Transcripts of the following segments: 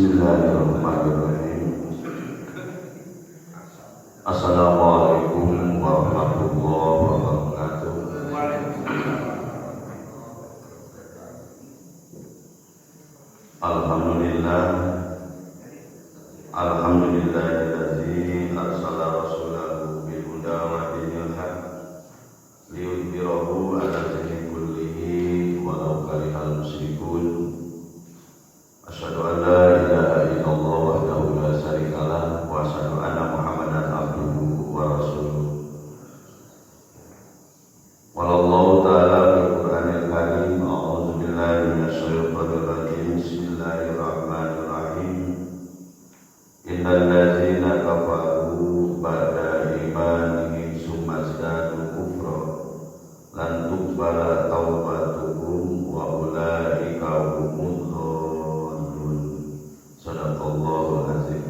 Bismillahirrahmanirrahim. Assalamualaikum warahmatullahi wabarakatuh. Alhamdulillah, alhamdulillahillazi arsala rasulahu bil huda wa dinil haq liyudhhirahu 'ala dini kullihi walau karihal musyrikun. Asyhadu an la ilaha illallah wahdahu la syarikalah wa asyhadu anna Muhammadan abduhu wa rasuluh. Wallahu ta'ala bil Qur'anil karim. A'udzu billahi minasyaitonir rajim. Bismillahirrahmanirrahim. Innal ladzina kafaru ba'da imanihim summa zadu kufra lan tuqbala taubatuhum wa ulaika humudz dhallun. Shadaqallahul azim.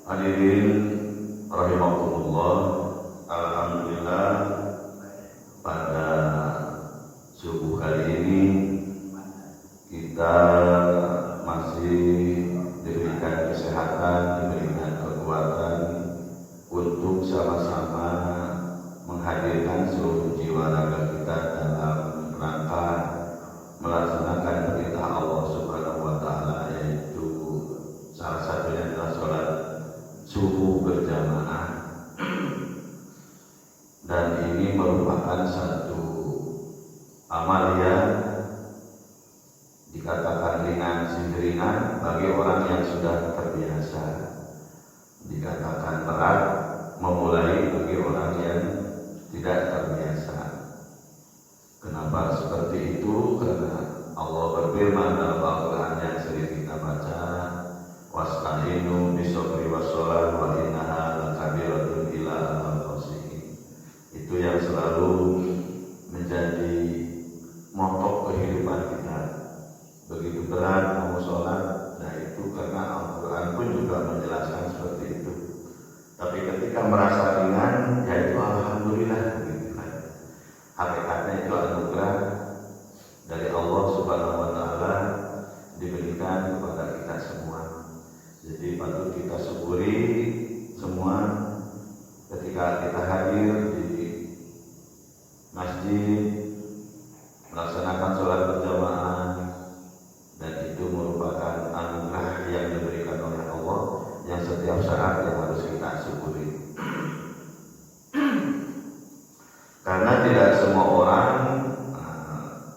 Hadirin rahimakumullah, alhamdulillah pada subuh kali ini kita masih diberikan kesehatan, diberikan kekuatan untuk sama-sama menghadirkan seluruh jiwa raga kita dalam rangka melaksanakan perintah Allah Subhanahu wa taala, yaitu salah satunya adalah sholat subuh berjamaah. Dan ini merupakan satu amal yang dikatakan ringan ringan bagi orang yang sudah terbiasa, dikatakan berat memulai bagi orang yang tidak terbiasa. Kenapa seperti itu? Karena Allah berfirman dalam Al-Quran yang sering kita baca, wasta'inu bisabri wassalah wa innaha lakabiratun illa 'alal khashiyin. Itu yang selalu menjadi moto kehidupan kita. Begitu berat mau sholat, nah itu karena Al-Quran pun juga menjelaskan seperti itu. Tapi ketika merasa ringan, ya itu alhamdulillah gitu kan. Hakikatnya itu anugerah dari Allah Subhanahu wa taala diberikan kepada kita semua. Jadi patut kita syukuri semua ketika kita hadir di masjid melaksanakan sholat berjamaah, dan itu merupakan anugerah yang diberikan oleh Allah yang setiap saat yang harus kita syukuri. Karena tidak semua orang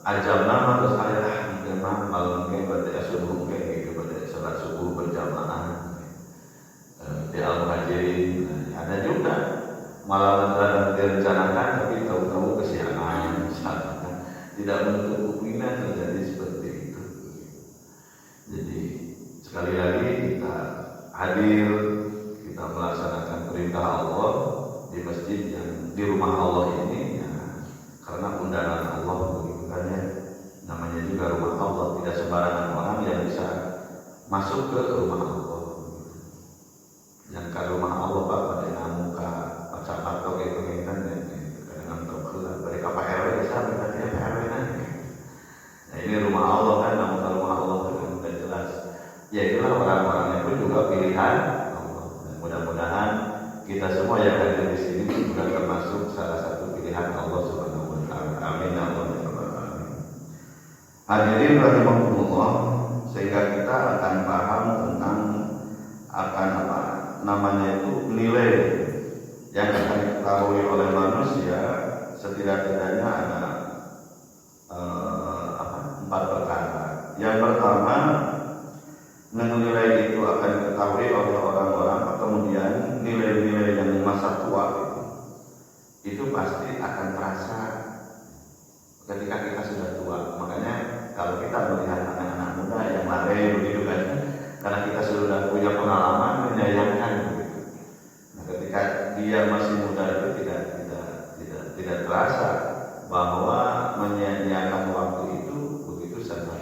ajam nama terus ayah memang malam mungkin pada subuh mungkin gitu pada sholat subuh berjamaah di Al-Muhajirin. Ada juga malam dalam direncanakan tapi tahu-tahu kesiangan, tidak menutup kemungkinan terjadi seperti itu. Jadi sekali lagi kita hadir, kita melaksanakan perintah Allah di masjid yang di rumah Allah ini ya, karena undangan Allah begitu kan ya. Namanya juga rumah Allah, tidak sembarangan orang yang bisa masuk ke rumah Allah. Yang ke rumah Allah Pak pada namuka pacar atau gitu kan dengan terkelah dari kapal RW sampai tadi RW nanti. Nah ini rumah Allah kan, namun rumah Allah dengan sudah jelas. Ya itulah orang-orangnya pun juga pilihan Allah. Dan mudah-mudahan kita semua yang hadir di sini juga termasuk salah satu pilihan Allah Subhanahu wa taala. Amin ya rabbal alamin. Hadirin rahimakumullah, sehingga kita akan paham tentang akan apa namanya itu nilai yang akan diketahui oleh manusia. Setidak-tidaknya ada 4 perkara. Yang pertama, nilai itu akan diketahui oleh orang-orang, kemudian nilai-nilai yang di masa tua itu pasti akan terasa ketika kita sudah tua. Makanya kalau kita melihat anak-anak muda yang lari begitu kan, karena kita sudah punya pengalaman menyayangkan begitu. Nah, ketika dia masih muda itu tidak terasa bahwa menyia-nyiakan waktu itu begitu sangat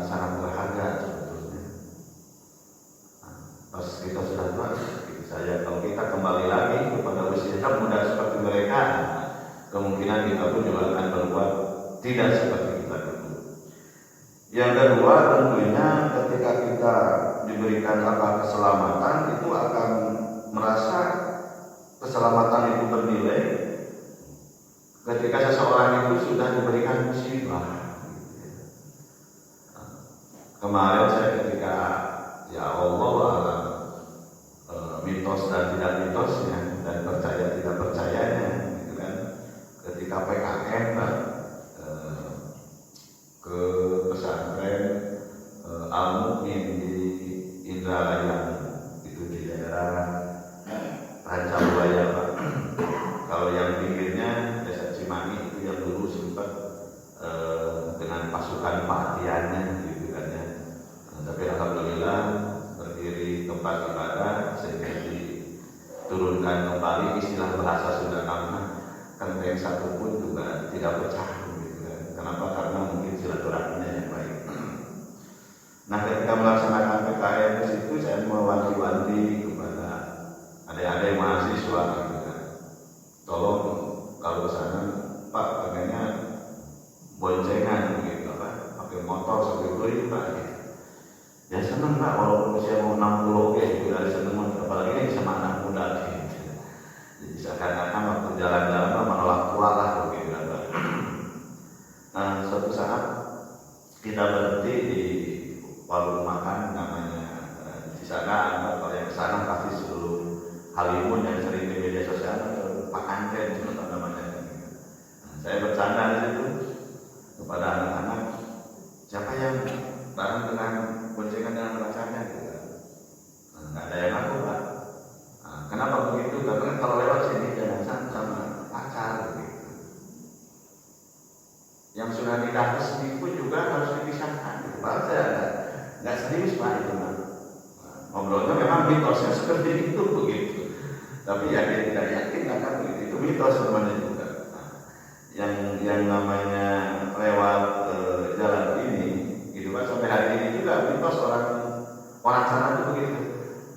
sangat berharga sebetulnya. Nah, pas kita sudah tua, saya kalau kita kembali lagi kepada usia muda seperti mereka, kemungkinan kita pun juga akan berbuat tidak seperti kita dulu. Yang kedua tentunya ketika kita diberikan keselamatan itu akan merasa keselamatan itu bernilai ketika seseorang itu sudah diberikan musibah. Kemarin saya ketika ya Allah alam mitos dan tidak mitosnya dan percaya tidak percayanya gitu kan, ketika PKM ke pesantren Al-Mu'min di Indralaya itu di daerah Rancabaya Pak. Kalau yang pinggirnya Desa Cimangi itu yang dulu sempat dengan pasukan Patiannya gitu kan ya. Tapi alhamdulillah berdiri tempat ibadah sehingga diturunkan kembali istilah bahasa Sunda nama kenteng satu pun juga tidak pecah gitu kan. Kenapa? Karena mungkin silaturahminya yang baik. Nah ketika melaksanakan PKM di situ saya mewanti-wanti kepada adik-adik mahasiswa gitu kan, tolong kalau ke sana Pak pengennya boncengan gitu apa, pakai motor sampai beli Pak gitu. Ya seneng Pak walaupun usia mau 60 gitu dari seneng, apalagi ini sama anak muda gitu. Jadi seakan-akan waktu jalan-jalan menolak tua lah begitu kan Pak. Nah suatu saat kita berhenti di warung makan namanya di sana ada, kalau yang kesana pasti sebelum Halimun yang sering di media sosial Pak Anten itu namanya. Nah, saya bercanda di situ kepada anak-anak, siapa yang bareng dengan boncengan dengan pacarnya gitu. Nah, nggak ada yang ngaku Pak. Nah, kenapa begitu? Karena kalau lewat sini jangan sama pacar gitu. Yang sudah nikah resmi pun juga harus dipisahkan gitu. Pak saya nggak serius Pak itu Pak. Ngobrolnya memang mitosnya seperti itu begitu. Tapi ya dia tidak yakin akan begitu. Itu mitos semuanya juga. Nah, yang namanya lewat jalan ini, gitu Pak, sampai hari ini juga mitos orang sana itu begitu.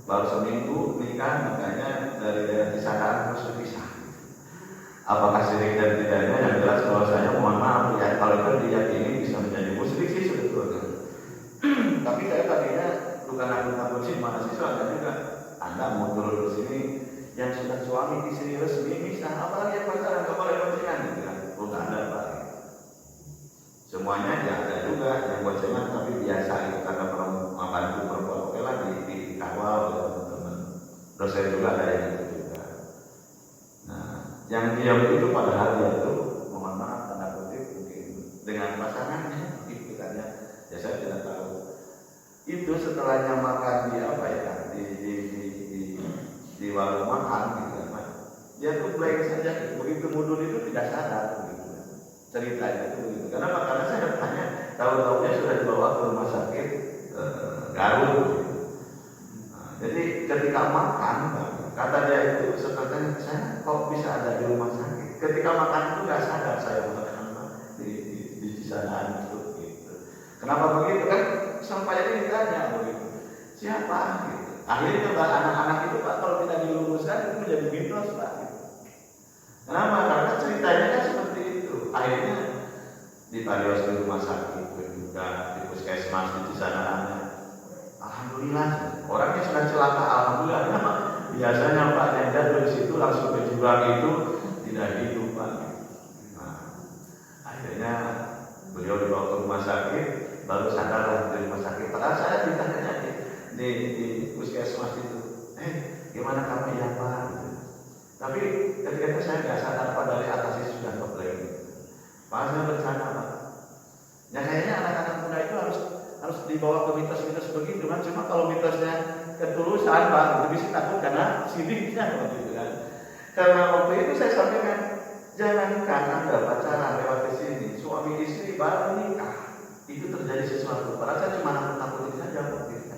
Baru seminggu nikahnya dari daerah Cisadane terus berpisah. Apakah syirik dan tidaknya yang jelas kalau saya mohon maaf ya, kalau itu diyakini bisa menjadi musyrik sih sebetulnya. Tapi saya tadinya bukan aku sih mahasiswa dan juga Anda mau turun ke sini yang sudah suami istri resmi bisa, apalagi yang pacaran nggak boleh boncengan gitu kan? Bukan ada Pak. Semuanya ya ada juga yang boncengan tapi biasa itu karena membantu perempuan oke lah dikawal oleh teman-teman. Dosen juga ada yang itu juga. Nah, yang diam itu padahal dia itu mohon maaf tanda kutip mungkin dengan pasangannya gitu kan ya. Ya saya tidak tahu. Itu setelahnya makan di apa ya di warung makan gitu kan, dia tuh blank saja begitu mudun itu tidak sadar begitu ceritanya itu begitu. Kenapa? Karena saya tanya tahu-tahunya sudah dibawa ke rumah sakit Garut gitu. Nah, jadi ketika makan kata dia itu setelahnya saya kok bisa ada di rumah sakit, ketika makan itu nggak sadar saya makan di sana itu gitu. Kenapa begitu kan? Sampai ini ditanya begitu siapa gitu. Akhirnya anak-anak itu Pak kalau tidak diluruskan itu menjadi mitos Pak gitu. Kenapa? Karena ceritanya kan seperti itu. Akhirnya ditarios di rumah sakit juga di puskesmas di sana. Alhamdulillah orangnya sudah celaka. Alhamdulillah kenapa? Biasanya Pak yang jatuh di situ langsung ke jurang itu tidak hidup Pak. Nah, akhirnya beliau dibawa ke rumah sakit baru sadar di rumah sakit. Padahal saya ditanya di puskesmas itu, gimana kamu ya Pak? Gitu. Tapi ketika itu saya nggak sadar Pak dari atas itu sudah ngebleng. Pak saya bercanda Pak. Ya kayaknya anak-anak muda itu harus dibawa ke mitos-mitos begitu kan. Cuma kalau mitosnya ketulusan Pak, lebih sih takut karena sidiknya begitu kan. Karena waktu itu saya sampaikan, jangankan Anda pacaran lewat ke sini, suami istri baru nikah. Itu terjadi sesuatu. Padahal saya cuma nakut-nakutin saja waktu itu.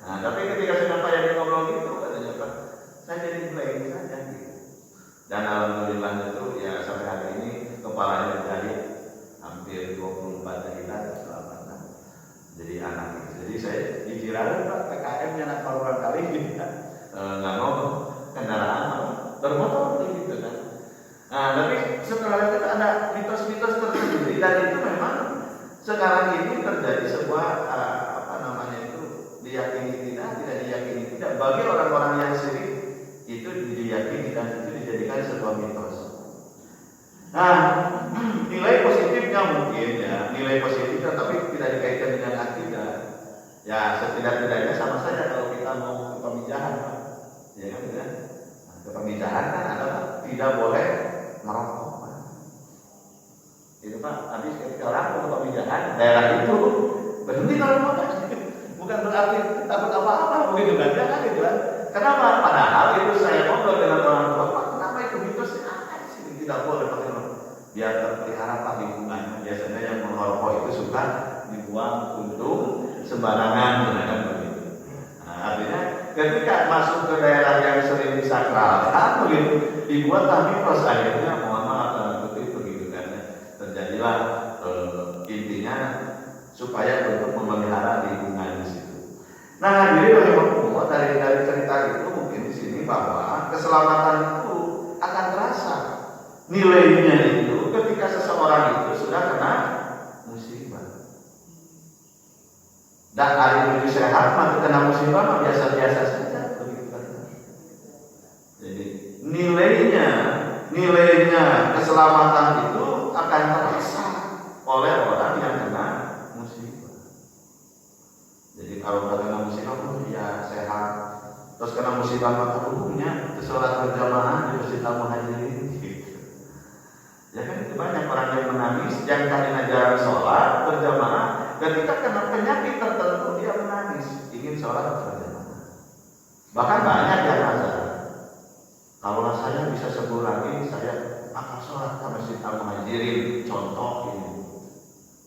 Nah, tapi ketika saya nampak yang ngobrol gitu katanya Pak, saya jadi blank saja gitu. Dan alhamdulillah itu ya sampai hari ini kepalanya jahit hampir 24 jahitan selamatnya. Jadi anak gitu. Jadi saya dikira Pak PKM nya nak berulang kali gitu kan. Nggak ngomong kendaraan bermotor gitu kan. Nah, tapi setelah itu ada mitos-mitos tersendiri dan itu memang sekarang orang ini terjadi sebuah diyakini tidak diyakini tidak. Bagi orang-orang yang syirik itu diyakini dan itu dijadikan sebuah mitos. Nah, nilai positifnya mungkin ya, nilai positifnya tapi tidak dikaitkan dengan akidah. Ya, setidak-tidaknya sama saja kalau kita mau ke pemijahan, ya kan? Ya. Nah, ke pemijahan kan adalah tidak boleh merokok. Itu Pak, habis ketika orang ke pemijahan daerah itu berhenti kalau merokok. Bukan berarti takut apa-apa begitu kan? Jangan gitu kan? Kenapa? Padahal itu saya ngobrol dengan orang tua, Pak, kenapa itu mitosnya apa sih tidak boleh pakai rokok? Biar terpelihara Pak lingkungannya. Biasanya yang merokok itu suka dibuang untuk sembarangan, kan begitu. Nah, artinya ketika masuk ke daerah yang sering disakralkan begitu, dibuatlah mitos, akhirnya mohon maaf dalam kutip begitu kan. Terjadilah intinya supaya untuk memelihara lingkungan di situ. Nah, hadirin rahimahullah, dari cerita itu mungkin di sini bahwa keselamatan itu akan terasa nilainya itu ketika seseorang itu sudah kena musibah. Dan hari ini sehat, maka kena musibah mah biasa-biasa saja begitu kan. Jadi nilainya keselamatan itu akan terasa oleh orang yang kena musibah. Jadi kalau kena musibah pun ya sehat. Terus kena musibah maka umumnya sholat berjamaah di Masjid Al-Muhajirin gitu. Ya kan itu banyak orang yang menangis yang tadinya jarang sholat berjamaah, ketika kena penyakit tertentu dia menangis ingin sholat berjamaah. Bahkan banyak yang masalah. Kalau saya bisa sembuh lagi, saya akan sholat ke Masjid Al-Muhajirin. Contoh ini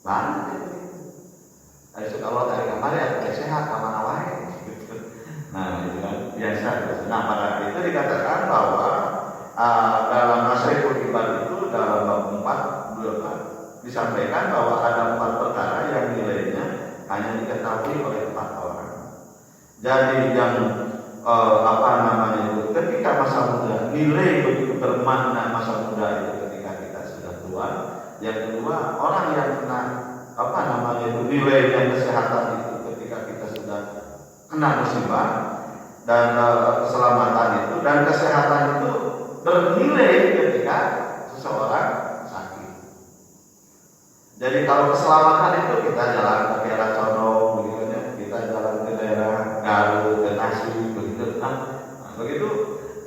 banyak itu. Dari kalau dari kamar ya sehat kamar awalnya. Nah, itu kan biasa. Nah, pada itu dikatakan bahwa dalam Nasrul Ibadah itu dalam bab 4 disampaikan bahwa ada 4 perkara yang nilainya hanya diketahui oleh 4 orang. Jadi yang itu ketika masa muda, nilai begitu bermakna masa muda itu ketika kita sudah tua. Yang kedua, orang yang kena nilai dan kesehatan itu ketika kita sudah kena musibah, dan keselamatan itu dan kesehatan itu bernilai ketika seseorang sakit. Jadi kalau keselamatan itu kita jalan ke daerah Condong begitu ya, kita jalan ke daerah Garut, ke Tasik begitu. Nah, begitu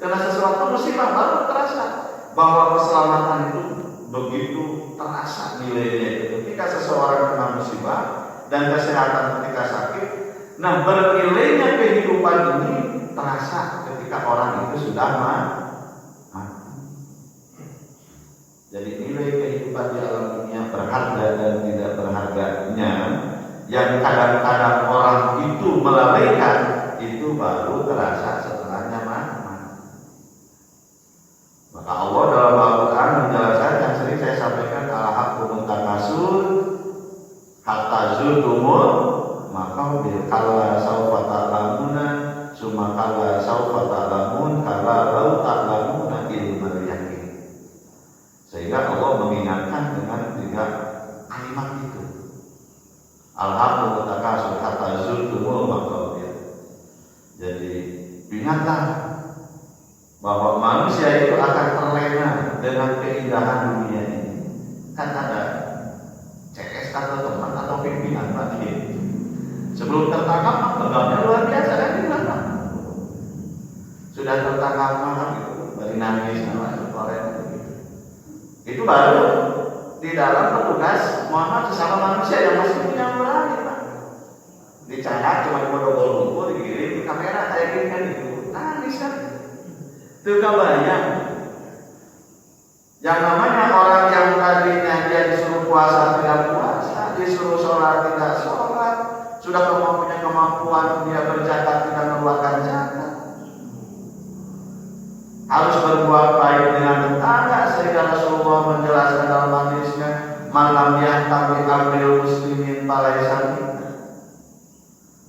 kena sesuatu musibah baru terasa bahwa keselamatan itu begitu terasa nilainya itu ketika seseorang kena musibah dan kesehatan ketika sakit. Nah, bernilainya kehidupan ini terasa ketika orang itu sudah mati. Jadi nilai kehidupan di alam dunia berharga dan tidak berharganya yang kadang-kadang orang itu melalaikan itu baru terasa setelahnya mati. Maka Allah dalam Al-Quran menjelaskan yang sering saya sampaikan, al-haqqu takasur hatta zurtumul maqabir kalla saufa ta'lamuna summa kalla saufa ta'lamun kalla law ta'lamuna ilmal yaqin. Sehingga Allah mengingatkan dengan 3 kalimat itu. Al-haqqu takasur hatta zurtumul maqabir. Jadi ingatlah bahwa manusia itu akan terlena dengan keindahan dunia ini. Kan ada CS atau teman atau pimpinan lagi. Sebelum tertangkap, pegawainya luar biasa kan gimana? Sudah tertangkap gitu, baru nangis sama korek gitu. Itu baru di dalam petugas Muhammad sesama manusia yang masih punya nurani, Pak. Dicatat cuma di modal dikirim ke kamera kayak gini kan itu, nangis kan? Itu kebayang. Yang namanya orang yang tadinya dia disuruh puasa tidak puasa, disuruh sholat tidak sholat, sudah punya kemampuan dia berzakat tidak mengeluarkan zakat, harus berbuat baik dengan tetangga, sehingga Rasulullah menjelaskan dalam hadisnya, malam yang tabi ambil muslimin palaisan.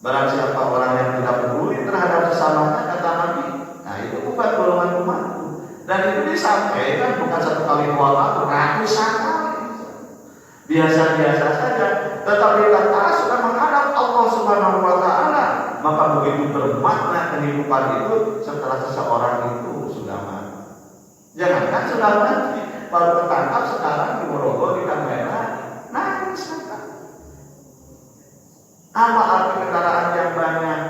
Barang siapa orang yang tidak peduli terhadap sesamanya, kata Nabi, nah itu bukan golongan umatku. Dan itu disampaikan bukan 1 kali 2 kali, ratusan kali. Biasa-biasa saja. Tetapi tatkala sudah menghadap Allah Subhanahu wa taala, maka begitu bermakna kehidupan itu setelah seseorang itu sudah mati. Jangankan sudah mati, baru ketangkap sekarang di Morogoro di kamera, nangis. Apa arti kendaraan yang banyak?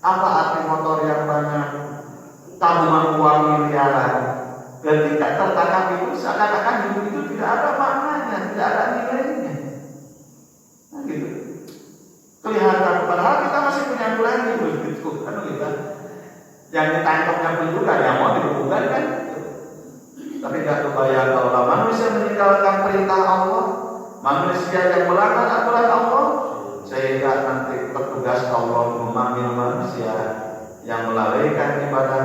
Apa arti motor yang banyak? Tabungan uang miliaran. Ketika tertangkap itu seakan-akan hidup itu tidak ada maknanya, tidak ada nilainya. Nah gitu. Kelihatan padahal kita masih punya nilai gitu, kan kita. Yang ditangkapnya pun juga yang mau dihubungkan kan. Tapi tidak kebayang kalau manusia meninggalkan perintah Allah, manusia yang melanggar aturan Allah, sehingga nanti petugas Allah memanggil manusia yang melalaikan ibadah,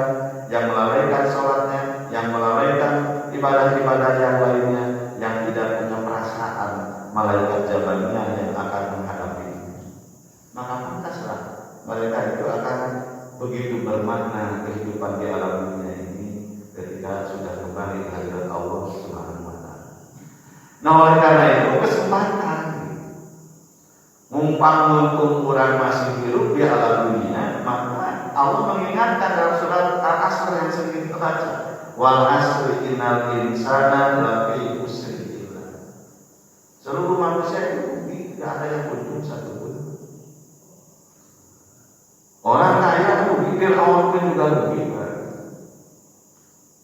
yang melalaikan sholatnya, yang melalaikan ibadah-ibadah yang lainnya, yang tidak punya perasaan, malaikat jabannya yang akan menghadapi. Maka pantaslah mereka itu akan begitu bermakna kehidupan di alam dunia ini ketika sudah kembali ke hadirat Allah Subhanahu wa taala. Nah, oleh karena itu kesempatan mumpung orang masih hidup di alam dunia, maka Allah mengingatkan dalam surat Al-Asr yang sering kita baca, wal asri innal insana lafi khusr. Seluruh manusia itu tidak ada yang untung satupun. Orang kaya rugi, Fir'aun pun juga rugi,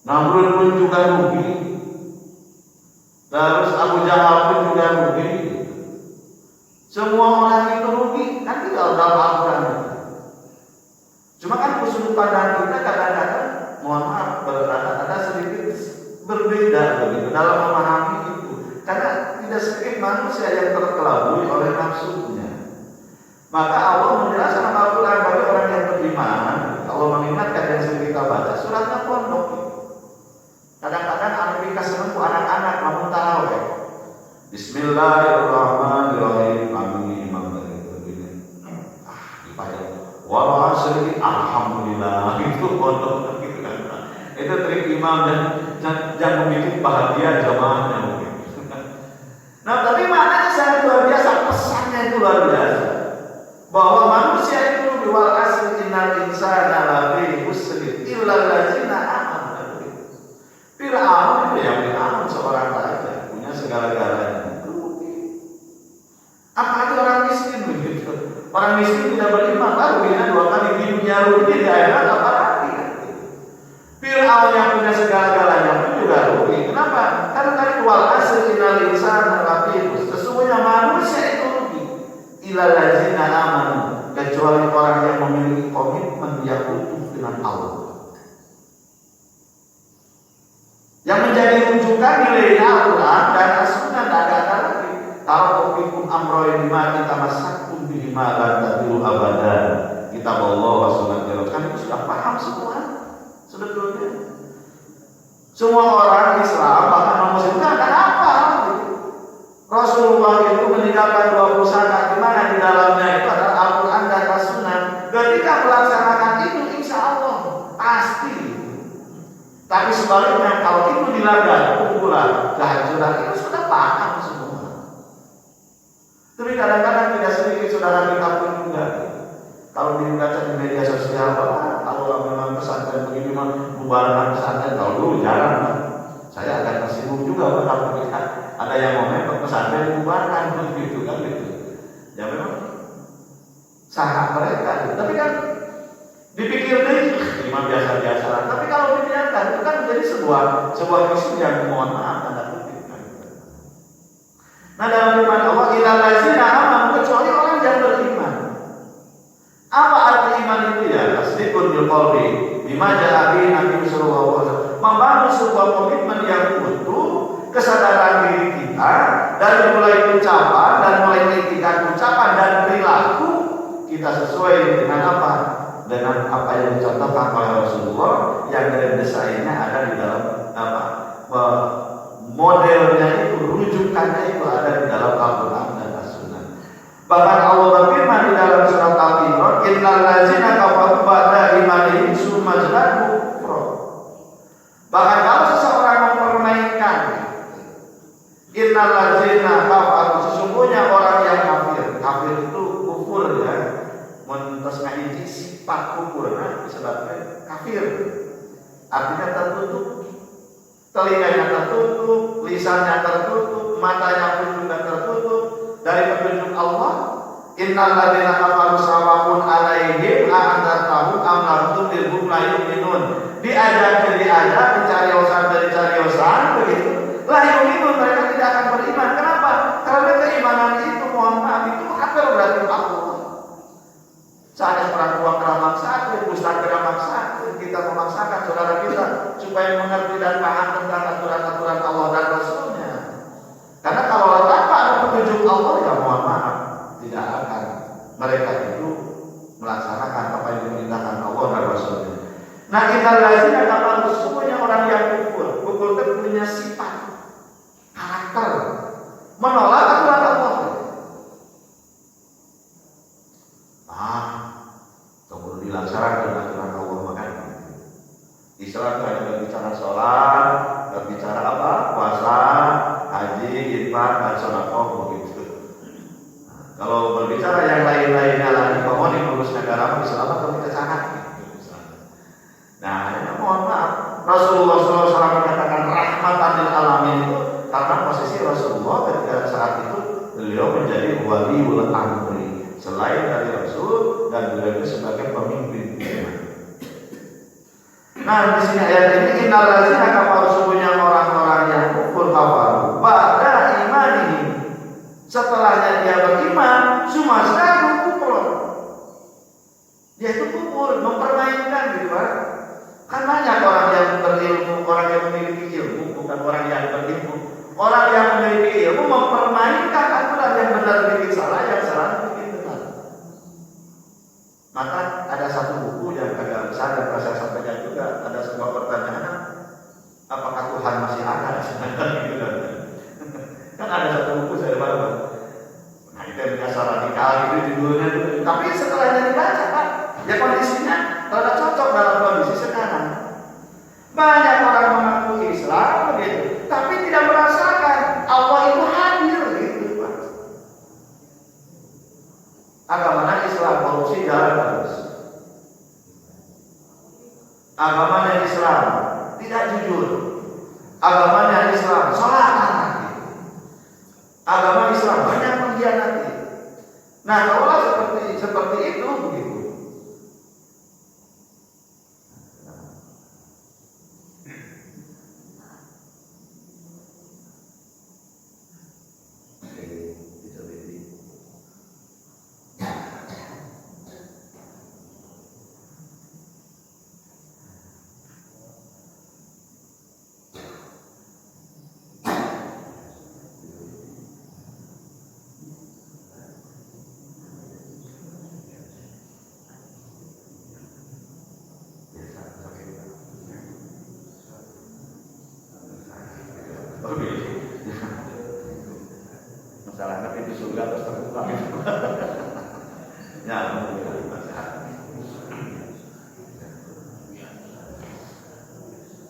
Namrud pun juga rugi, terus Abu Jahal pun juga rugi. Semua orang itu rugi, kan tidak dalam Al-Quran. Cuma kan usul pandang kita kadang-kadang, mohon maaf, ada sedikit berbeda begitu dalam memahami itu. Karena tidak sedikit manusia yang terkelabui oleh nafsunya. Maka Allah menjelaskan dalam Al-Quran bagi orang yang beriman. Allah mengingatkan yang sering kita baca, suratnya pondok. Kadang-kadang anak kita senang anak-anak namun tarawih. Bismillahirrahmanirrahim. Kami imam dari begini. Dipakai. Walau asri alhamdulillah itu pondok gitu kan. Itu trik imam dan membuat bahagia jamaahnya mungkin. Nah, tapi maknanya sangat luar biasa, pesannya itu luar biasa. Bahwa manusia itu di wal asri innal insana lafi khusr illa allazina amanu. Fir'aun itu yang Fir'aun seorang raja, punya segala-galanya. Apalagi orang miskin begitu. Orang miskin tidak beriman, ruginya 2 kali di dunia, rugi di akhirat apalagi. Fir'aun yang punya segala-galanya pun juga rugi. Kenapa? Karena tadi wal asri innal insana lafi khusr. Sesungguhnya manusia itu rugi. Illa allazina amanu, kecuali orang yang memiliki komitmen yang utuh dengan Allah. Yang menjadi rujukan nilainya Al-Quran dan As-Sunnah tidak ada lagi. Kalau fikum amroin bima tamassakum bihima lan tadillu abadan. Kitab Allah wa sunnatul kan itu sudah paham semua sebetulnya. Semua orang Islam bahkan non Muslim ada apa? Rasulullah itu meninggalkan 2 pusaka di mana di dalamnya itu adalah Al-Quran dan As-Sunnah. Ketika melaksanakan itu insya Allah pasti. Tapi sebaliknya kalau itu dilanggar, kumpulan, kehancuran itu sudah paham semua. Tapi kadang-kadang tidak sedikit saudara kita pun juga. Kalau dibaca di media sosial, kalau memang pesantren begini bubaran pesantren, kalau dulu jarang. Saya agak tersinggung juga kalau melihat ada yang mau pesantren bubarkan begitu kan gitu. Ya memang sah mereka. Tapi kan dipikir deh, cuma biasa-biasa. Tapi kalau dibiarkan itu kan menjadi sebuah isu yang mohon maaf tanda kutip. Nah dalam firman Allah, ilal ladzina amanu, kecuali orang yang beriman. Apa arti iman itu ya? Tasdiqun bil qalbi bima ja'a bihi Nabi sallallahu alaihi wasallam. Membangun sebuah komitmen yang utuh, kesadaran diri kita dari mulai ucapan dan mulai etikat ucapan dan perilaku kita sesuai dengan apa? Dengan apa yang dicontohkan oleh Rasulullah yang dari desainnya ada di dalam apa? Modelnya itu, rujukannya itu ada di dalam Al-Quran dan As-Sunnah. Bahkan Allah berfirman di dalam surat Al-Imran, innal ladzina kafaru ba'da imanihim tsumma zadu kufra. Bahkan kalau seseorang mempermainkan innal ladzina kafaru, sesungguhnya orang telinganya tertutup, lisannya tertutup, matanya pun juga tertutup dari petunjuk Allah. Innal ladzina kafaru sawa'un 'alaihim a anzartahum am lam tunzirhum la yu'minun. Diajak dicari-cariyosan begitu. La yu'minun, mereka tidak akan beriman. Kenapa? Karena keimanan itu, mohon maaf, itu hak prerogatif Allah. Seandainya orang tua kena maksa, ustaz kena maksa, kita memaksakan saudara kita supaya mengerti dan paham tentang aturan-aturan Allah dan Rasulnya. Karena kalau tanpa ada petunjuk Allah, ya mohon maaf, tidak akan mereka itu melaksanakan apa yang diperintahkan Allah dan Rasulnya. Nah, innal ladzina kafaru, sesungguhnya orang yang kufur itu punya sifat, karakter menolak aturan Allah. Kemudian dilaksanakan aturan Allah, makanya Islam hanya berbicara sholat, berbicara apa? Puasa, haji, infak, dan sedekah begitu. Kalau berbicara yang lain-lainnya lagi, pokoknya mengurus negara Islam atau kita sangat. Nah, mohon maaf, Rasulullah SAW mengatakan rahmatan lil alamin itu karena posisi Rasulullah ketika saat itu beliau menjadi waliul amri selain dari Rasul, dan beliau itu sebagai pemimpin. Nah, di sini ayat ini innal ladzina kafaru, sesungguhnya orang-orang yang kufur kafaru ba'da imanihi, setelahnya dia beriman, sumastaru kufur. Dia itu kufur, mempermainkan gitu kan. Kan banyak orang yang berilmu, orang yang memiliki ilmu, bukan orang yang berilmu. Orang yang memiliki ilmu mempermainkan aturan yang benar bikin salah, yang salah bikin benar. Maka ada satu buku yang agak besar dan saya sampaikan juga, ada sebuah pertanyaan, apakah Tuhan masih ada? Kan ada satu buku saya baca. Nah, itu yang biasa radikal itu judulnya. Tapi setelahnya dibaca, Pak, ya kondisinya tidak cocok dalam kondisi sekarang. Banyak orang mengaku Islam begitu, tapi tidak merasakan Allah itu hadir gitu, Pak. Agamanya Islam, korupsi jalan terus. Agamanya Islam, tidak jujur. Agamanya Islam, sholat anak. Agama Islam banyak mengkhianati. Nah, kalau seperti itu begitu. Masalahnya pintu surga terus terbuka. Ya,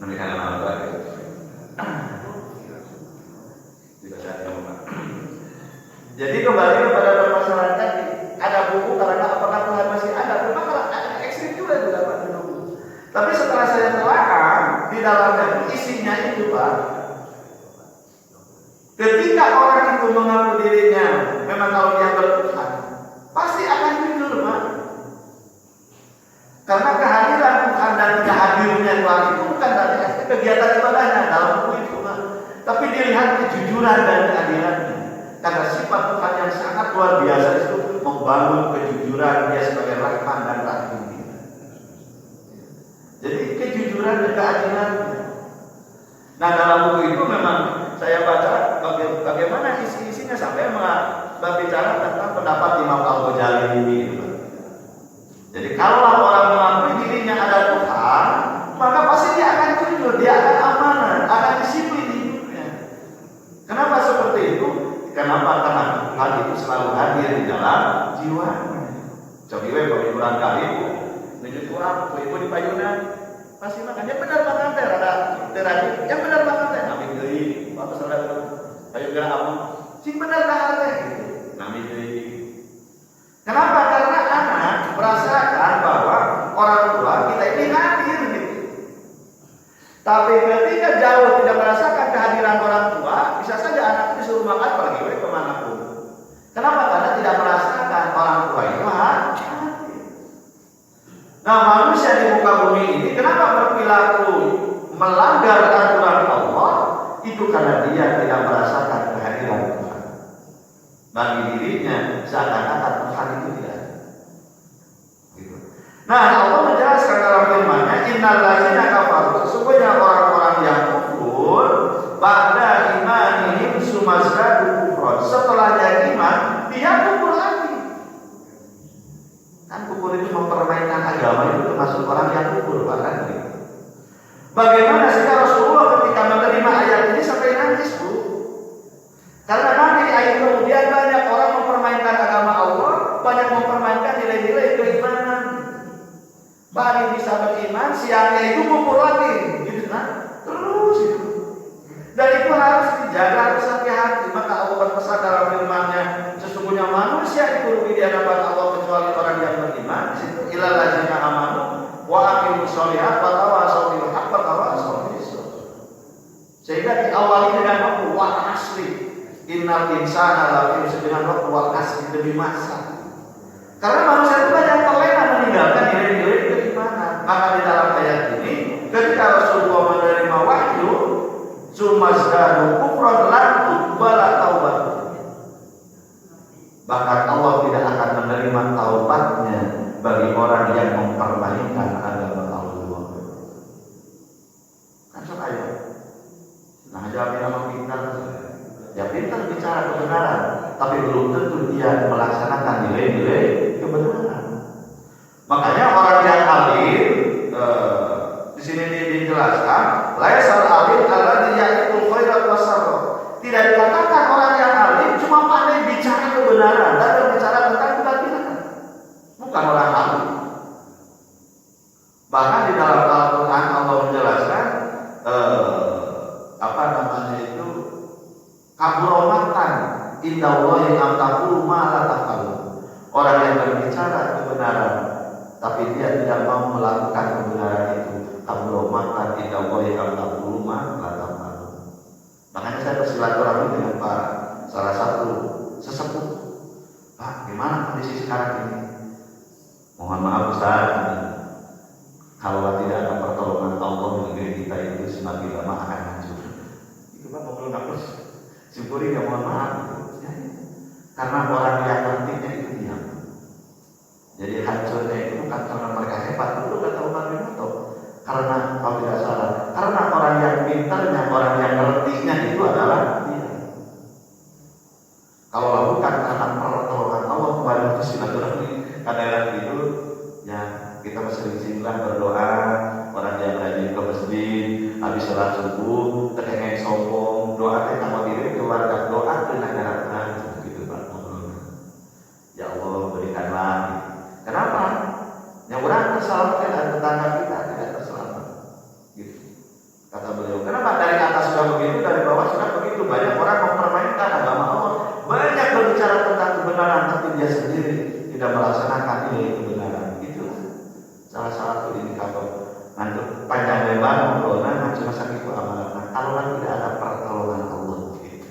nanti kan anak lagi. Jadi kembali kepada permasalahan tadi, ada buku karena apakah Tuhan masih ada? Memang ekstrim juga Pak dulu. Tapi setelah saya telaah di dalamnya isinya itu, Pak, ketika orang itu mengaku dirinya memang kalau dia bertuhan, pasti akan jujur, Pak. Karena kehadiran Tuhan dan tidak hadirnya Tuhan itu bukan dari kegiatan ibadahnya dalam buku itu, Pak. Tapi dilihat kejujuran dan keadilannya. Karena sifat Tuhan yang sangat luar biasa itu membangun kejujuran dia sebagai Rahman dan Rahim. Jadi kejujuran dan keadilannya. Nah, dalam buku itu memang saya baca bagaimana isi-isinya sampai berbicara tentang pendapat Imam Al-Ghazali ini. Jadi kalau orang mengakui dirinya ada Tuhan, maka pasti dia akan jujur, dia akan amanah, akan disiplin hidupnya. Kenapa seperti itu? Kenapa? Karena Tuhan itu selalu hadir di dalam jiwanya. Coba pemikiran kali itu, menunjuk orang, ibu di payunan, pasti makan. Yang benar makan teh, ada terakhir. Yang benar makan teh, kami beli. Apa saudara? Ayo gerak apa? Sing benar makan teh, kami beli. Kenapa? Karena anak merasakan bahwa orang tua kita ini hadir gitu. Tapi ketika jauh tidak bumi ini kenapa berperilaku melanggar aturan Allah? Itu karena dia tidak merasakan kehadiran Tuhan. Bagi dirinya seakan-akan Tuhan itu tidak ada. Gitu. Nah, Allah menjelaskan dalam firman-Nya, innal ladzina kafaru, sesungguhnya orang-orang yang kufur ba'da imanihim sumazdadu kufran. Setelahnya iman, dia kufur lagi. Kan kufur itu mempermainkan agama, itu termasuk orang yang kufur, bahkan gitu. Bagaimana sehingga Rasulullah ketika menerima ayat ini sampai nangis, Bu? Karena nanti ayat kemudian banyak orang mempermainkan agama Allah, banyak mempermainkan nilai-nilai keimanan. Pagi bisa beriman, siangnya itu kufur lagi, gitu kan? Terus itu. Dan itu harus dijaga, harus hati-hati. Maka Allah berpesan dalam firman-Nya, sesungguhnya manusia itu rugi di hadapan Allah kecuali orang yang beriman. Di situ ilal ladzina amanu wa aqimus sholihat wa tawashaw bil haqq wa tawashaw bis sabr. Sehingga diawali dengan wal asri. Innal insana lafi khusr wal asri, demi masa. Karena manusia itu banyak terlena meninggalkan nilai-nilai keimanan. Maka di dalam ayat ini, ketika Rasulullah menerima wahyu, sumazdadu kufran lan tuqbala taubat. Bahkan Allah tidak akan menerima taubatnya bagi orang yang mempermainkan agama Allah. Kan ayat. Nah, jawab yang pintar. Ya pintar bicara kebenaran, tapi belum tentu dia melaksanakan nilai-nilai kebenaran. Makanya orang yang alim, di sini dijelaskan, laisal alim alladzi ya'tul khairat wasarra. Tidak dikatakan orang yang alim cuma pandai bicara kebenaran dan berbicara tentang kebatilan. Bukan orang alim. Bahkan di dalam Al-Qur'an Allah menjelaskan kaburomatan indallahi amtaqulu ma la tafalun. Orang yang berbicara kebenaran tapi dia tidak mau melakukan kebenaran itu, kaburomatan indallahi amtaqulu ma la tafalun. Makanya saya bersilaturahmi dengan salah satu sesepuh. Pak, gimana kondisi sekarang ini? Mohon maaf Ustaz, kalau tidak ada pertolongan Allah, negeri kita itu semakin lama akan hancur. Itu Pak ngobrol hapus. Syukuri ya, mohon maaf. Ya. Karena orang yang pentingnya itu diam. Jadi hancurnya itu bukan karena mereka hebat, itu kata Umar bin Khattab. Karena kalau tidak salah, karena orang yang pintarnya, orang yang ngertinya itu adalah dia. Kalau bukan karena pertolongan Allah kemarin itu silaturahmi kadang itu, ya kita sering-sering berdoa. Orang yang rajin ke masjid, habis sholat subuh, terkengeng sombong, doa kita mau diri keluarga, doa ke negara gitu Pak. Ya Allah berikanlah. Kenapa? Yang orang terselamatkan dan tetangga kita tidak terselamat. Gitu. Kata beliau. Kenapa dari atas sudah begitu, dari bawah sudah begitu? Banyak orang mempermainkan agama Allah, banyak berbicara tentang kebenaran, tapi dia sendiri tidak melaksanakan nilai kebenaran. Itulah salah satu indikator. Nanti panjang lebar ngobrolnya cuma sakit amalan. Kalau tidak ada pertolongan Allah gitu.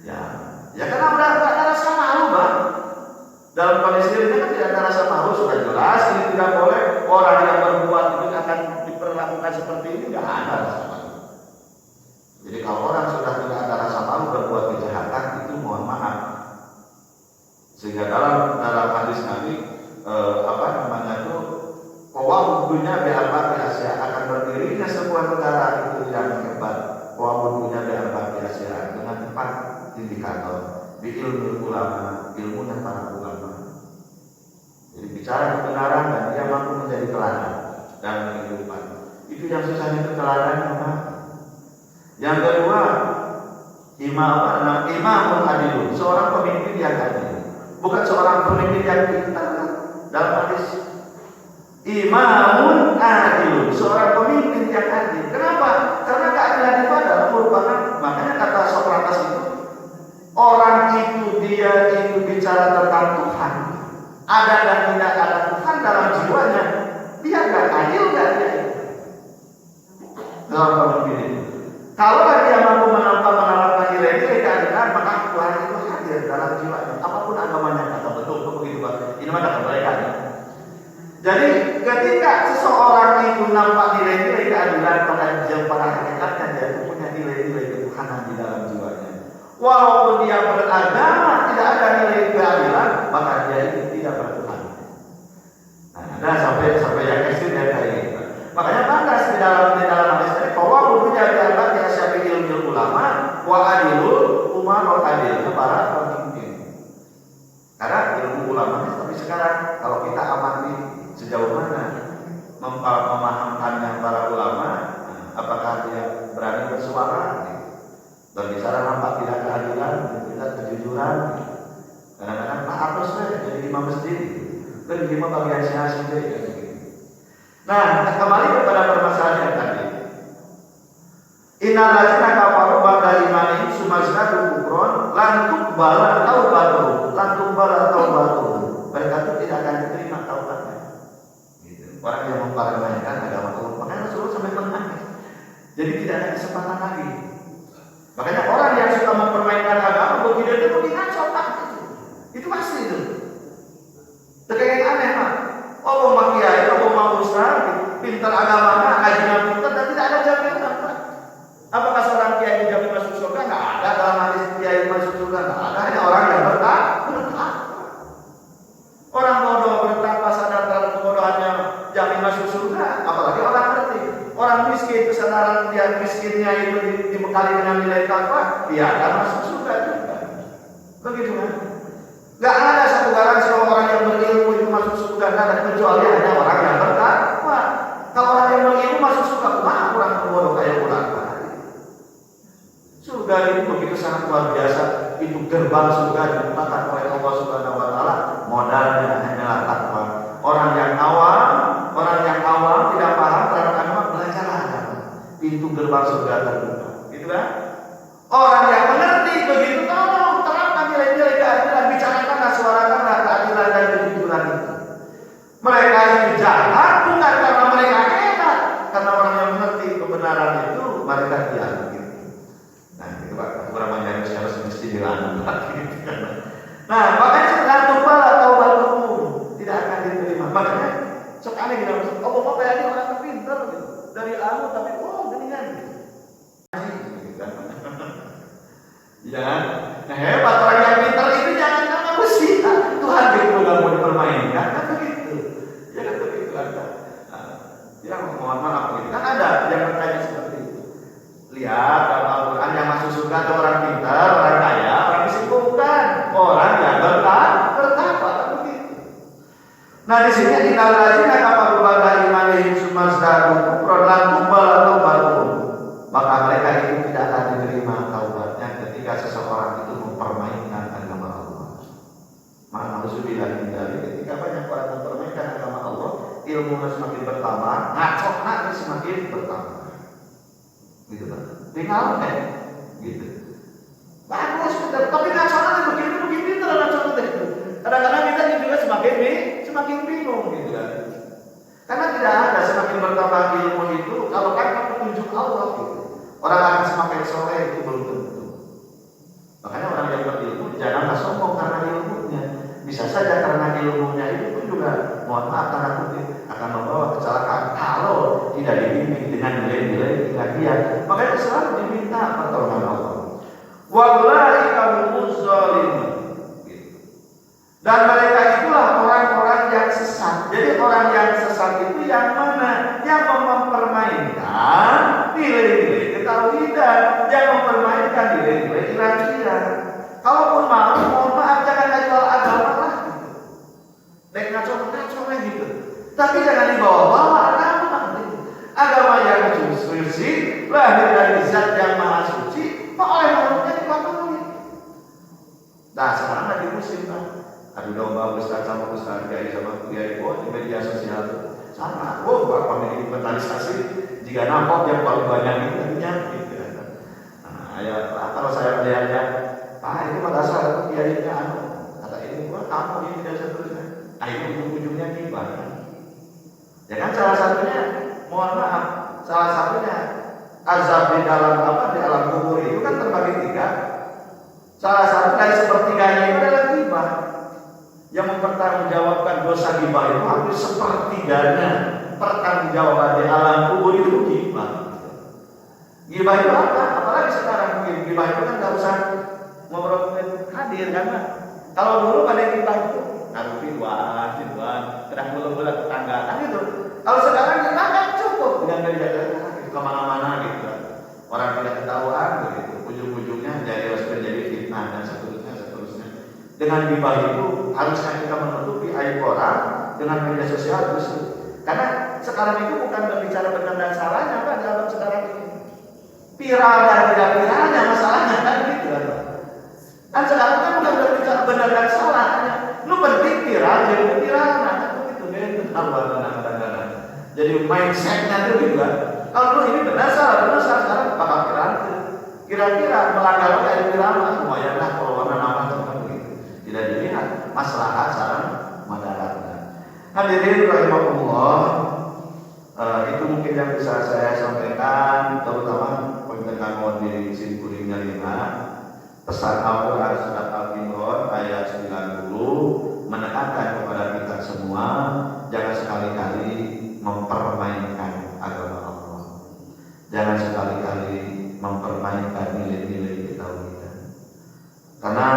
Ya karena udah ada rasa malu Bang. Dalam kondisi ini kan tidak ada rasa malu, sudah jelas ini tidak boleh. Orang yang berbuat itu akan diperlakukan seperti ini, tidak ada rasa malu. Jadi kalau orang sudah tidak ada rasa malu berbuat kejahatan, itu mohon maaf. Sehingga dalam hadis Nabi Qawamudunya bi'arba'ati asya, akan berdirinya sebuah negara itu yang hebat. Qawamudunya bi'arba'ati asya, dengan 4 indikator. Bi ilmu ulama, ilmunya para ulama. Jadi bicara kebenaran dan dia mampu menjadi teladan dalam kehidupan. Itu yang susahnya keteladan memang. Yang kedua, imamun adilun, seorang pemimpin yang adil. Bukan seorang pemimpin yang pintar. Dalam hadis imamun adil, seorang pemimpin yang adil. Kenapa? Karena keadilan itu adalah merupakan, makanya kata Sokrates itu, orang itu dia itu bicara tentang Tuhan, ada dan tidak ada Tuhan dalam jiwanya, dia nggak adil nggak dia. Seorang pemimpin itu, kalau dia mampu menampakkan nilai-nilai keadilan, maka Tuhan itu hadir dalam jiwanya, apapun agamanya. Kata betul begitu Pak. Ini mana mereka? Jadi ketika seseorang itu nampak nilai-nilai keadilan pada hakikatnya, dia itu punya nilai-nilai ketuhanan di dalam jiwanya. Walaupun dia beragama tidak ada nilai keadilan, maka dia itu tidak bertuhan. Nah, sampai yang ekstrim ya kayak gitu. Makanya pantas di dalam hadis ini bahwa bukunya dianggap ya syafi'il ulama wa adilul umar adilnya para pemimpin. Karena ilmu ulama tapi sekarang kalau kita amati sejauh mana memahamkannya para ulama, apakah dia berani bersuara, berbicara nampak tidak keadilan, tidak kejujuran. Kadang-kadang Pak Apus jadi imam masjid, kan lima bagian siasat gitu. Nah, kembali kepada permasalahan yang tadi. Innal ladzina kafaru ba'da imanihim sumazadu kufron lan tuqbala taubatuhum. Mereka itu tidak akan diterima taubatnya. Gitu. Orang yang mempermainkan agama Allah, makanya Rasulullah sampai menangis. Jadi tidak ada kesempatan lagi. Makanya orang yang suka mempermainkan agama, begitu dia pergi ngaco Pak. Itu pasti itu. Terkait aneh Pak. Oh, Pak Kiai, oh, Pak Ustaz, pintar agamanya, ngajinya pintar, dan tidak ada jaminan Pak. Apakah seorang kiai dijamin masuk surga? Nggak ada dalam hadis kiai masuk surga. Nggak ada, hanya orang yang bertakwa. Orang bodoh bertakwa sadar dalam kebodohannya jamin masuk surga. Apalagi orang ngerti. Orang miskin kesadaran dia miskinnya itu dibekali dengan nilai takwa, dia akan masuk surga juga. Begitu kan? Nggak ada satu garansi bahwa orang yang berilmu itu masuk surga, nggak ada, kecuali hanya orang yang bertakwa. Kalau orang yang berilmu masuk surga, mah orang bodoh kayak ular. Surga itu begitu sangat luar biasa. Itu gerbang surga dibukakan oleh Allah Subhanahu wa taala. Modalnya hanyalah takwa. Orang yang awam tidak paham terhadap agama, belajar agama. Pintu gerbang surga terbuka. Gitu kan? Orang yang mengerti begitu, tolong terapkan nilai-nilai keadilan, bicarakanlah, suarakanlah keadilan dan kejujuran itu. Mereka itu jahat bukan karena mereka hebat, karena orang yang mengerti kebenaran itu mereka diam. Nah, itu Pak, kurang yang harus mesti dilakukan. Nah, makanya setelah tumpah atau balumu tidak akan diterima. Makanya sok aneh gitu. Oh, kok kayak ini orang pintar gitu. Dari ilmu tapi geningan gitu. Jangan. Nah, hebat orang yang pintar itu jangan karena manusia. Tuhan itu nggak mau dipermainkan, kan begitu. Jangan begitu ada. Ya, mohon maaf gitu. Kan ada yang bertanya seperti itu. Lihat dalam Al-Quran yang masuk surga ada orang pintar, orang kaya, orang miskin, bukan. Orang yang bertakwa, begitu. Nah, di sini innal ladzina kafaru ba'da imanihim sumazdaru kufran lan tuqbala taubatuhum. Maka mereka itu tidak akan diterima taubatnya ketika seseorang itu mempermainkan agama Allah. Maka Rasulullah dari ketika banyak orang mempermainkan agama Allah, ilmu semakin bertambah, ngaco semakin bertambah. Gitu kan? Tinggal gitu. Bagus, betul. Tapi nasional begini terus nasional itu. Kadang-kadang kita juga semakin bingung gitu kan. Karena tidak ada semakin bertambah ilmu itu kalau kan petunjuk Allah gitu. Orang akan semakin soleh itu belum tentu. Makanya orang yang berilmu janganlah sombong karena ilmunya. Bisa saja karena ilmunya itu pun juga mohon maaf karena kutip akan membawa kecelakaan kalau tidak dibimbing dengan nilai-nilai keadilan. Makanya selalu diminta pertolongan Allah. Wa ulaika humuz zalimun. Dan mereka itulah orang-orang yang sesat. Jadi orang yang sesat itu yang mana? Yang mempermainkan nilai-nilai ketauhidan, yang mempermainkan nilai-nilai iman. Kalaupun mau, mohon maaf jangan jual agama lah. Nek ngaco gitu. Tapi jangan dibawa-bawa agama. Agama yang suci, lahir dari zat yang maha suci, kok oleh makhluknya dipatuhi. Nah, sekarang lagi musim kan. Adu domba Ustaz sama Ustaz Kiai sama Kiai di media sosial sama. Bapak ini inventarisasi jika nampak yang paling banyak itu gitu. Nah, ya kalau saya melihatnya, ini pada saat itu Kiainya kata ini kamu ini tidak seterusnya. Ini ujung-ujungnya gimana? Ya kan salah satunya, mohon maaf, salah satunya azab di dalam di alam kubur itu kan terbagi 3. Salah satu dari sepertiganya itu adalah ghibah. Yang mempertanggungjawabkan dosa ghibah itu hampir sepertiganya pertanggungjawaban di alam kubur itu gibah. Gibah itu apa? Apalagi sekarang gibah itu kan nggak usah ngobrol hadir kan? Kalau dulu pada gibah itu ngaruh Ridwan, kena bola-bola tetangga kan gitu. Kalau sekarang gibah kan cukup dengan media kemana-mana gitu kan. Orang tidak ketahuan begitu. Ujung-ujungnya jadi fitnah dan seterusnya. Dengan gibah itu harusnya kita menutupi aib orang dengan media sosial justru. Karena sekarang itu bukan berbicara benar dan salahnya Pak dalam sekarang ini. Viral dan tidak viralnya masalahnya kan gitu kan. Kan sekarang kan bukan berbicara benar dan salah. Lu penting viral jadi viral nah kan begitu deh kadang-kadang. Jadi mindsetnya itu juga. Kalau lu ini benar salah sekarang bakal viral. Kira-kira melanggar dari viral semuanya lah kalau warna nama kan begitu. Tidak dilihat masalah sarang madaratnya. Hadirin rahimahullah, itu mungkin yang bisa saya sampaikan, terutama tentang diri simpulinya 5. Pesan Al-Quran surat Al-Imran ayat 90 menekankan kepada kita semua jangan sekali-kali mempermainkan agama Allah, jangan sekali-kali mempermainkan nilai-nilai ketauhidan. Karena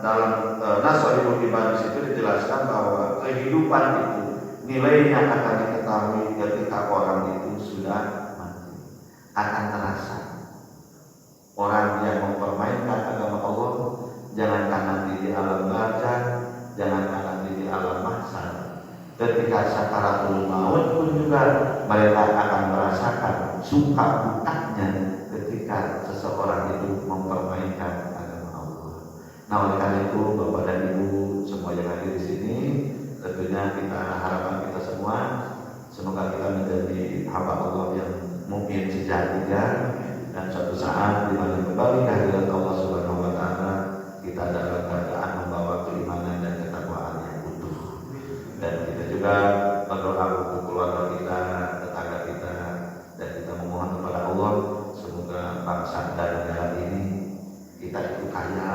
dalam Nasrul Ibadah itu dijelaskan bahwa kehidupan itu nilainya akan diketahui ketika orang itu sudah mati, akan terasa. Orang yang mempermainkan agama Allah, jangankan nanti di alam barzah, jangankan nanti di alam mahsyar, ketika sakaratul maut pun juga mereka akan merasakan suka dukanya ketika seseorang itu mempermainkan agama Allah. Nah, oleh karena itu Bapak dan Ibu semua yang hadir di sini, tentunya kita harapan kita semua semoga kita menjadi hamba Allah yang mukmin sejatinya, dan suatu saat di mana kembali kehadirat Allah Subhanahu wa taala kita dalam keadaan membawa keimanan dan ketakwaan yang utuh. Dan kita juga berdoa untuk keluarga kita, tetangga kita, dan kita memohon kepada Allah semoga bangsa dan negara ini kita itu kaya,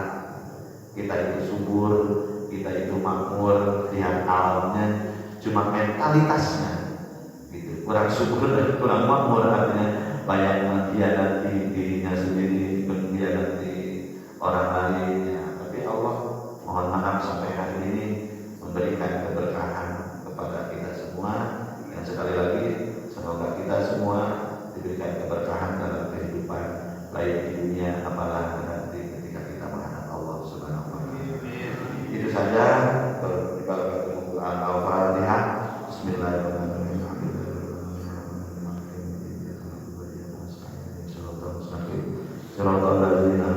kita itu subur, kita itu makmur, lihat alamnya, cuma mentalitasnya gitu, kurang subur dan kurang makmur, artinya banyak mengkhianati dirinya sendiri, mengkhianati orang lain ya. Tapi Allah mohon maaf sampai hari ini memberikan keberkahan kepada kita semua, dan sekali lagi semoga kita semua diberikan keberkahan dalam kehidupan baik di dunia apalagi nanti ketika kita menghadap Allah Subhanahu wa taala. Itu saja berbagai Al-Quran Al-Fatihah. Bismillahirrahmanirrahim. Surah Al-Ladzina